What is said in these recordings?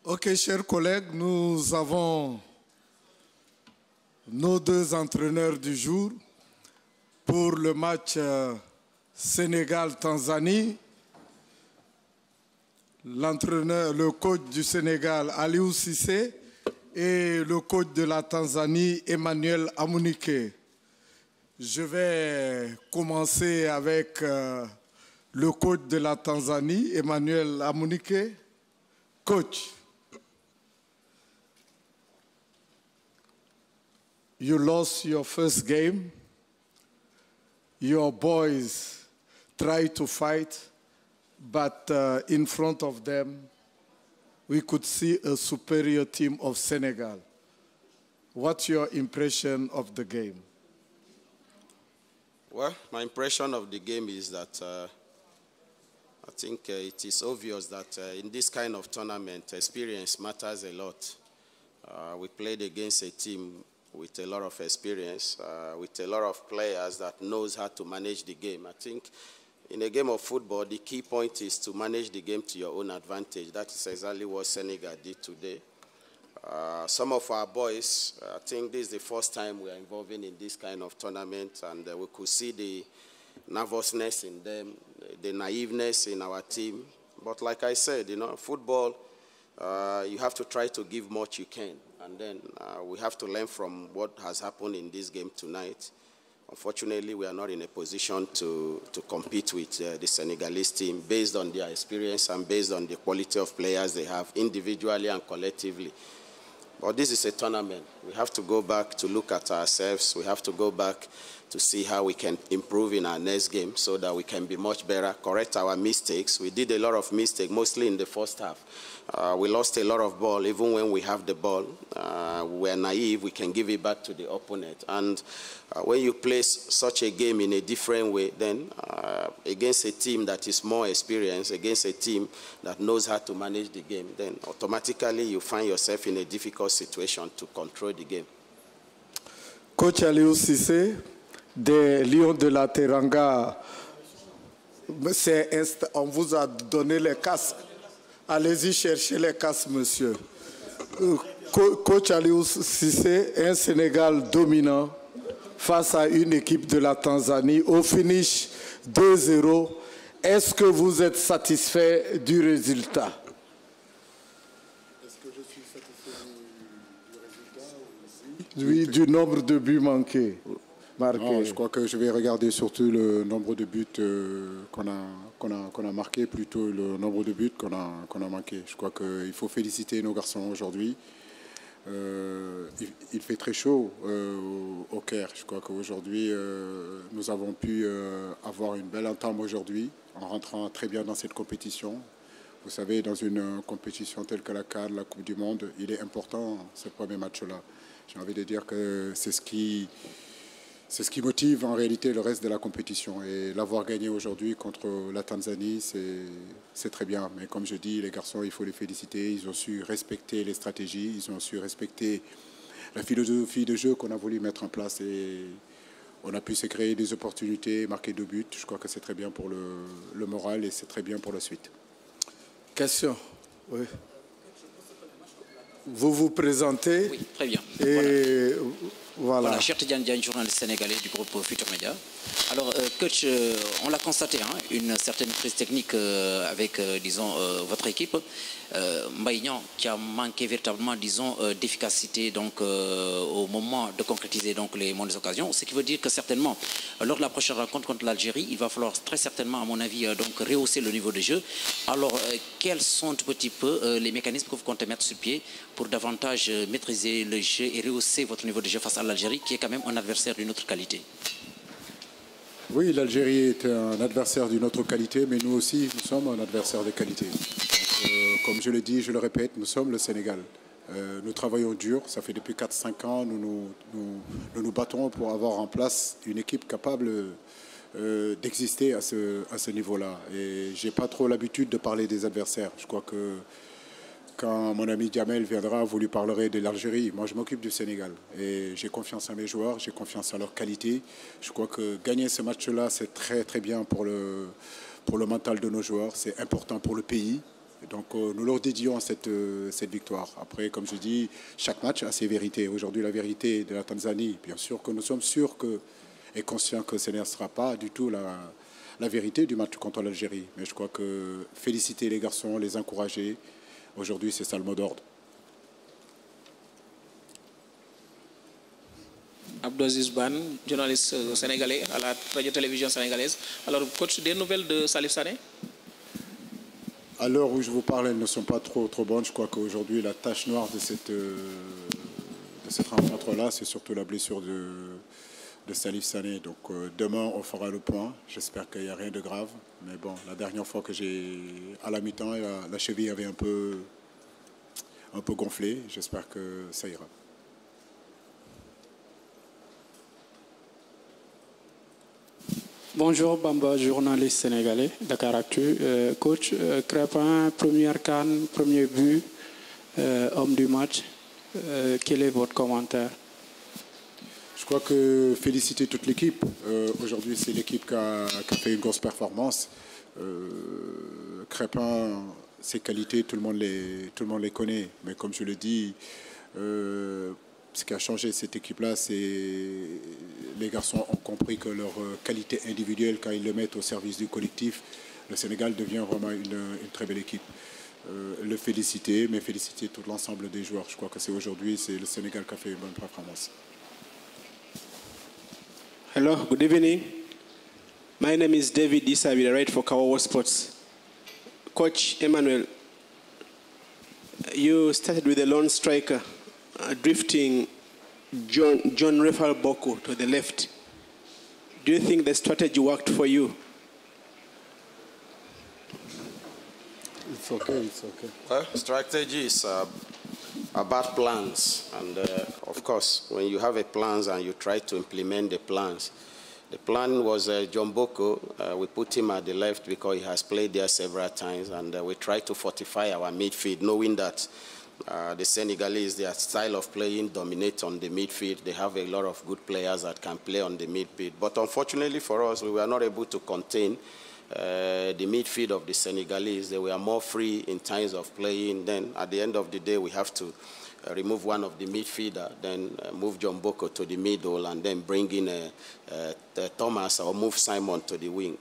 Ok, chers collègues, nous avons nos deux entraîneurs du jour pour le match Sénégal-Tanzanie. L'entraîneur, le coach du Sénégal, Aliou Cissé, et le coach de la Tanzanie, Emmanuel Amunike. Je vais commencer avec le coach de la Tanzanie, Emmanuel Amunike. Coach, you lost your first game. Your boys tried to fight, but in front of them, we could see a superior team of Senegal. What's your impression of the game? Well, my impression of the game is that I think it is obvious that in this kind of tournament, experience matters a lot. We played against a team with a lot of experience, with a lot of players that knows how to manage the game. I think in a game of football, the key point is to manage the game to your own advantage. That is exactly what Senegal did today. Some of our boys, I think this is the first time we are involving in this kind of tournament, and we could see the nervousness in them, the naiveness in our team. But like I said, you know, football, you have to try to give much you can. And then we have to learn from what has happened in this game tonight. Unfortunately, we are not in a position to compete with the Senegalese team based on their experience and based on the quality of players they have individually and collectively. But this is a tournament. We have to go back to look at ourselves. We have to go back to see how we can improve in our next game so that we can be much better, correct our mistakes. We did a lot of mistakes, mostly in the first half. We lost a lot of ball. Even when we have the ball, we're naive. We can give it back to the opponent. And when you play such a game in a different way, then against a team that is more experienced, against a team that knows how to manage the game, then automatically you find yourself in a difficult situation to control the game. Coach Aliou Cissé, des Lions de la Teranga, on vous a donné les casques. Allez-y chercher les casques, monsieur. Coach Aliou Cissé, un Sénégal dominant face à une équipe de la Tanzanie. Au finish 2-0, est-ce que vous êtes satisfait du résultat? Est-ce que je suis satisfait du résultat? Oui, du nombre de buts manqués. Non, je crois que je vais regarder surtout le nombre de buts qu'on a marqué, plutôt le nombre de buts qu'on a manqué. Je crois qu'il faut féliciter nos garçons aujourd'hui. Il fait très chaud au Caire. Je crois qu'aujourd'hui, nous avons pu avoir une belle entame aujourd'hui en rentrant très bien dans cette compétition. Vous savez, dans une compétition telle que la CAN, la Coupe du Monde, il est important ce premier match-là. J'ai envie de dire que c'est ce qui motive en réalité le reste de la compétition. Et l'avoir gagné aujourd'hui contre la Tanzanie, c'est très bien. Mais comme je dis, les garçons, il faut les féliciter. Ils ont su respecter les stratégies, ils ont su respecter la philosophie de jeu qu'on a voulu mettre en place. Et on a pu se créer des opportunités, marquer 2 buts. Je crois que c'est très bien pour le moral et c'est très bien pour la suite. Question. Oui. Vous vous présentez. Oui, très bien. Et voilà. Cheikh Tidiane Diagne, journaliste sénégalais du groupe Futur Média. Alors, coach, on l'a constaté, hein, une certaine crise technique avec, disons, votre équipe. Mbaye Niang qui a manqué véritablement, disons, d'efficacité donc, au moment de concrétiser donc, les moindres occasions. Ce qui veut dire que certainement, lors de la prochaine rencontre contre l'Algérie, il va falloir très certainement, à mon avis, donc, rehausser le niveau de jeu. Alors, quels sont un petit peu les mécanismes que vous comptez mettre sur pied pour davantage maîtriser le jeu et rehausser votre niveau de jeu face à l'Algérie, qui est quand même un adversaire d'une autre qualité? Oui, l'Algérie est un adversaire d'une autre qualité, mais nous aussi, nous sommes un adversaire de qualité. Donc, comme je le dis, je le répète, nous sommes le Sénégal. Nous travaillons dur, ça fait depuis 4-5 ans, nous nous battons pour avoir en place une équipe capable d'exister à ce niveau-là. Et je n'ai pas trop l'habitude de parler des adversaires. Je crois que quand mon ami Djamel viendra, vous lui parlerez de l'Algérie. Moi, je m'occupe du Sénégal. Et j'ai confiance en mes joueurs, j'ai confiance en leur qualité. Je crois que gagner ce match-là, c'est très, très bien pour le mental de nos joueurs. C'est important pour le pays. Donc nous leur dédions cette victoire. Après, comme je dis, chaque match a ses vérités. Aujourd'hui, la vérité de la Tanzanie, bien sûr que nous sommes sûrs et conscients que ce ne sera pas du tout la vérité du match contre l'Algérie. Mais je crois que féliciter les garçons, les encourager, aujourd'hui, c'est ça le mot d'ordre. Abdelaziz Ban, journaliste sénégalais à la radio-télévision sénégalaise. Alors, coach, des nouvelles de Salif Sané? À l'heure où je vous parle, elles ne sont pas trop bonnes. Je crois qu'aujourd'hui, la tache noire de cette rencontre-là, c'est surtout la blessure de Salif Sané. Donc demain, on fera le point. J'espère qu'il n'y a rien de grave. Mais bon, la dernière fois que à la mi-temps, la cheville avait un peu gonflé. J'espère que ça ira. Bonjour Bamba, journaliste sénégalais, Dakaractu. Coach, Crépin, première CAN, premier but, homme du match. Quel est votre commentaire? Je crois que féliciter toute l'équipe. Aujourd'hui, c'est l'équipe qui a fait une grosse performance. Crépin, ses qualités, tout le monde les connaît. Mais comme je le dis, ce qui a changé cette équipe-là, c'est les garçons ont compris que leur qualité individuelle, quand ils le mettent au service du collectif, le Sénégal devient vraiment une très belle équipe. Le féliciter, mais féliciter tout l'ensemble des joueurs. Je crois que aujourd'hui, c'est le Sénégal qui a fait une bonne performance. Hello, good evening. My name is David Isabi, I write for Kawawa Sports. Coach Emmanuel, you started with a lone striker, drifting John Rafael Boko to the left. Do you think the strategy worked for you? It's okay, it's okay. Well, strategy is about plans. And of course, when you have a plans and you try to implement the plans, the plan was John Boko. We put him at the left because he has played there several times, and we try to fortify our midfield, knowing that the Senegalese, their style of playing dominates on the midfield. They have a lot of good players that can play on the midfield. But unfortunately for us, we were not able to contain the midfield of the Senegalese. They were more free in times of playing. Then at the end of the day, we have to remove one of the midfielder, then move John Boko to the middle, and then bring in Thomas or move Simon to the wing.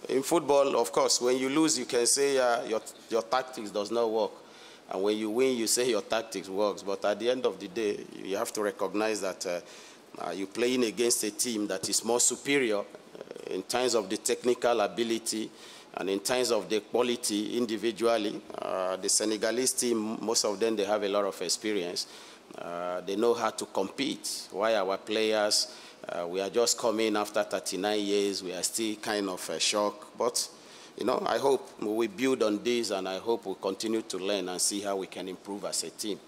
In football, of course, when you lose, you can say your tactics does not work. And when you win, you say your tactics works. But at the end of the day, you have to recognize that you're playing against a team that is more superior in terms of the technical ability and in terms of the quality individually. The Senegalese team, most of them, they have a lot of experience. They know how to compete. Why our players, we are just coming after 39 years. We are still kind of shocked. But you know, I hope we build on this, and I hope we continue to learn and see how we can improve as a team.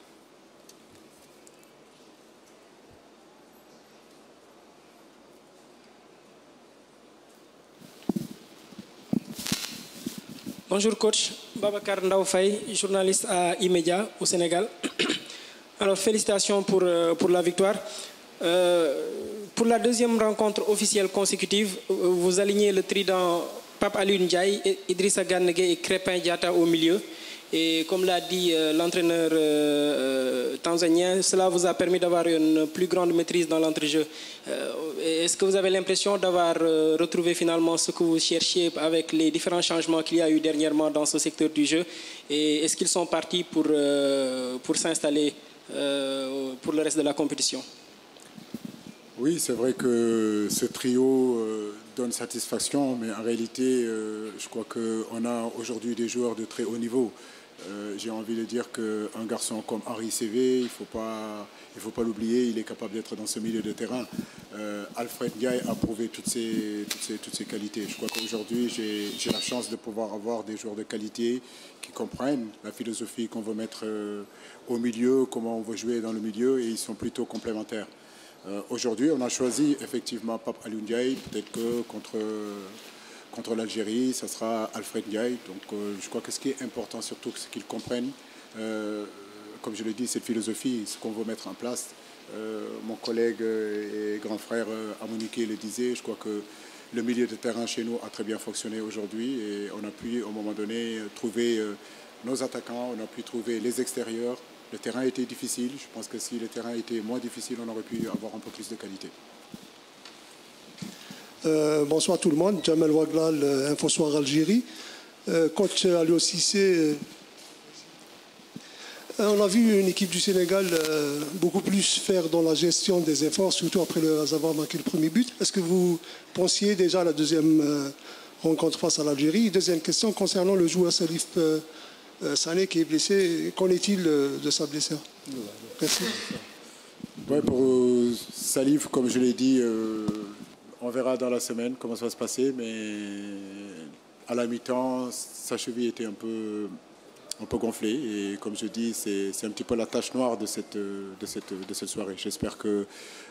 Bonjour coach, Babacar Ndao Faye, journaliste à E-Media au Sénégal. Alors félicitations pour la victoire. Pour la deuxième rencontre officielle consécutive, vous alignez le trident Pape Aliou Ndiaye, Idrissa Gana Gueye et Crépin Diatta au milieu. Et comme l'a dit l'entraîneur tanzanien, cela vous a permis d'avoir une plus grande maîtrise dans l'entrejeu. Est-ce que vous avez l'impression d'avoir retrouvé finalement ce que vous cherchiez avec les différents changements qu'il y a eu dernièrement dans ce secteur du jeu? Et est-ce qu'ils sont partis pour s'installer pour le reste de la compétition? Oui, c'est vrai que ce trio donne satisfaction, mais en réalité, je crois qu'on a aujourd'hui des joueurs de très haut niveau. J'ai envie de dire qu'un garçon comme Henri Cévé, il ne faut pas l'oublier, il est capable d'être dans ce milieu de terrain. Alfred Ndiaye a prouvé toutes ses qualités. Je crois qu'aujourd'hui, j'ai la chance de pouvoir avoir des joueurs de qualité qui comprennent la philosophie qu'on veut mettre au milieu, comment on veut jouer dans le milieu, et ils sont plutôt complémentaires. Aujourd'hui, on a choisi effectivement Pape Aliou Ndiaye. Peut-être que contre l'Algérie, ça sera Alfred Ndiaye. Donc je crois que ce qui est important surtout, c'est qu'ils comprennent, comme je l'ai dit, cette philosophie, ce qu'on veut mettre en place. Mon collègue et grand frère Amouniké le disait, je crois que le milieu de terrain chez nous a très bien fonctionné aujourd'hui et on a pu, à un moment donné, trouver nos attaquants, on a pu trouver les extérieurs. Le terrain était difficile. Je pense que si le terrain était moins difficile, on aurait pu avoir un peu plus de qualité. Bonsoir tout le monde. Jamel Ouaglal, InfoSoir Algérie. Coach Aliou Cissé, on a vu une équipe du Sénégal beaucoup plus faire dans la gestion des efforts, surtout après avoir marqué le premier but. Est-ce que vous pensiez déjà à la deuxième rencontre face à l'Algérie? Deuxième question concernant le joueur Salif Sané qui est blessé. Qu'en est-il de sa blessure? Merci. Ouais, pour Salif, comme je l'ai dit, on verra dans la semaine comment ça va se passer, mais à la mi-temps, sa cheville était un peu gonflée. Et comme je dis, c'est un petit peu la tache noire de cette soirée. J'espère que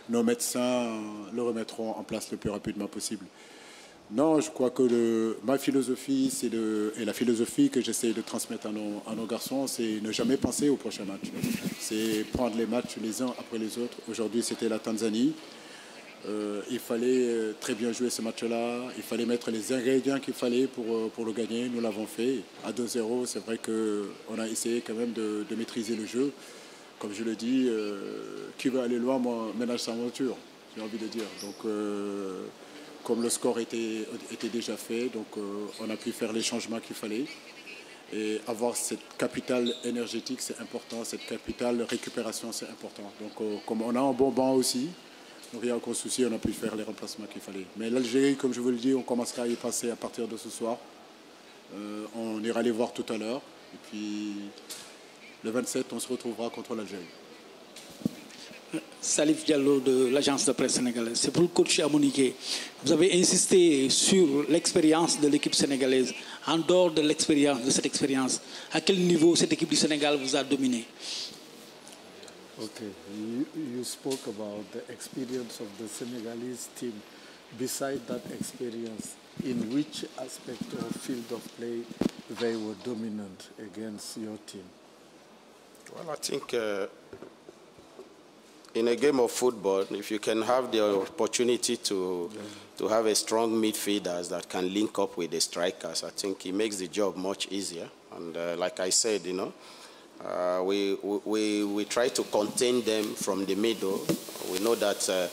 nos médecins le remettront en place le plus rapidement possible. Non, je crois que ma philosophie, et la philosophie que j'essaie de transmettre à nos garçons, c'est ne jamais penser au prochain match. C'est prendre les matchs les uns après les autres. Aujourd'hui, c'était la Tanzanie. Il fallait très bien jouer ce match-là. Il fallait mettre les ingrédients qu'il fallait pour le gagner. Nous l'avons fait. À 2-0, c'est vrai qu'on a essayé quand même de maîtriser le jeu. Comme je le dis, qui veut aller loin, moi, ménage sa monture, j'ai envie de dire. Donc, comme le score était déjà fait, donc on a pu faire les changements qu'il fallait. Et avoir cette capitale énergétique, c'est important. Cette capitale récupération, c'est important. Donc, comme on a un bon banc aussi, donc il n'y a aucun souci, on a pu faire les remplacements qu'il fallait. Mais l'Algérie, comme je vous le dis, on commencera à y passer à partir de ce soir. On ira les voir tout à l'heure. Et puis, le 27, on se retrouvera contre l'Algérie. Salif Diallo de l'agence de presse sénégalaise. C'est pour le coach Amonike. Vous avez insisté sur l'expérience de l'équipe sénégalaise. En dehors de cette expérience, à quel niveau cette équipe du Sénégal vous a dominé? Okay, you spoke about the experience of the Senegalese team. Beside that experience, in which aspect of field of play they were dominant against your team? Well, I think in a game of football, if you can have the opportunity to have a strong midfielders that can link up with the strikers, I think it makes the job much easier. And like I said, you know, we try to contain them from the middle. We know that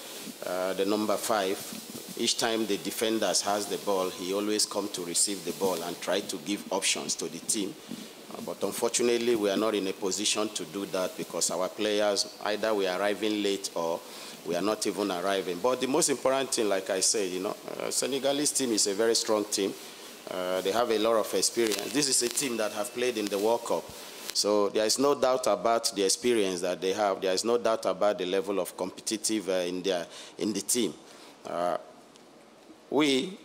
the number 5, each time the defenders has the ball, he always comes to receive the ball and try to give options to the team. But unfortunately, we are not in a position to do that because our players, either we are arriving late or we are not even arriving. But the most important thing, like I said, you know, Senegalese team is a very strong team. They have a lot of experience. This is a team that have played in the World Cup. So there is no doubt about the experience that they have. There is no doubt about the level of competitive in the team. We,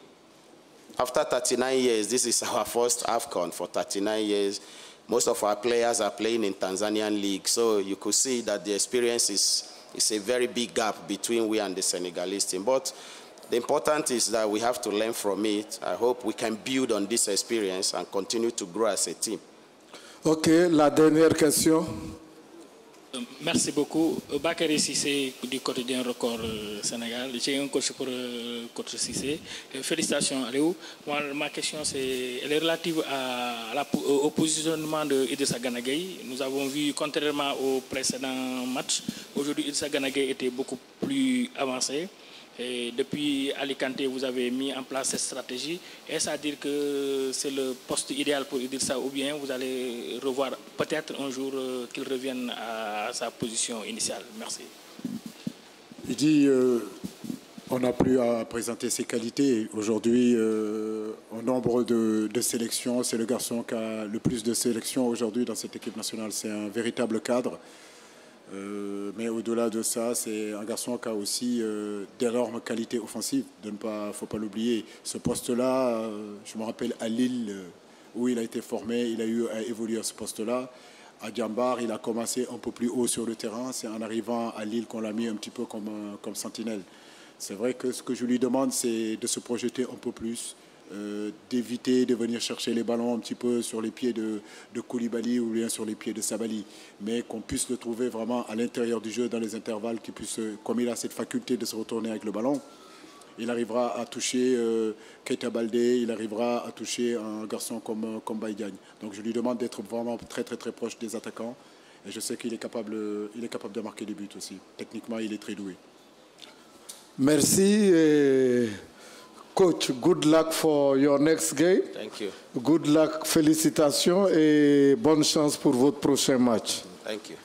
after 39 years, this is our first AFCON for 39 years. Most of our players are playing in Tanzanian league. So you could see that the experience is a very big gap between we and the Senegalese team. But the important is that we have to learn from it. I hope we can build on this experience and continue to grow as a team. Ok, la dernière question. Merci beaucoup. Bakary Cissé du quotidien Record Sénégal. J'ai un coach pour coach Cissé. Félicitations Aliou. Moi, ma question elle est relative au positionnement de Idrissa Gana Gueye. Nous avons vu, contrairement au précédent match, aujourd'hui Idrissa Gana Gueye était beaucoup plus avancé. Et depuis Alicante, vous avez mis en place cette stratégie. Est-ce à dire que c'est le poste idéal pour Idrissa ou bien vous allez revoir peut-être un jour qu'il revienne à sa position initiale? Merci. Il dit on n'a plus à présenter ses qualités. Aujourd'hui, au nombre de sélections, c'est le garçon qui a le plus de sélections aujourd'hui dans cette équipe nationale. C'est un véritable cadre. Mais au-delà de ça, c'est un garçon qui a aussi d'énormes qualités offensives. Il ne faut pas l'oublier. Ce poste-là, je me rappelle à Lille, où il a été formé, il a eu à évoluer à ce poste-là. À Djambar, il a commencé un peu plus haut sur le terrain. C'est en arrivant à Lille qu'on l'a mis un petit peu comme sentinelle. C'est vrai que ce que je lui demande, c'est de se projeter un peu plus, d'éviter de venir chercher les ballons un petit peu sur les pieds de Koulibaly ou bien sur les pieds de Sabali, mais qu'on puisse le trouver vraiment à l'intérieur du jeu, dans les intervalles, qu'il puisse, comme il a cette faculté de se retourner avec le ballon, il arrivera à toucher Keita Baldé, il arrivera à toucher un garçon comme Baye Diagne. Donc je lui demande d'être vraiment très proche des attaquants. Et je sais qu'il est capable de marquer des buts aussi. Techniquement, il est très doué. Merci. Coach, good luck for your next game. Thank you. Good luck, félicitations et bonne chance pour votre prochain match. Thank you.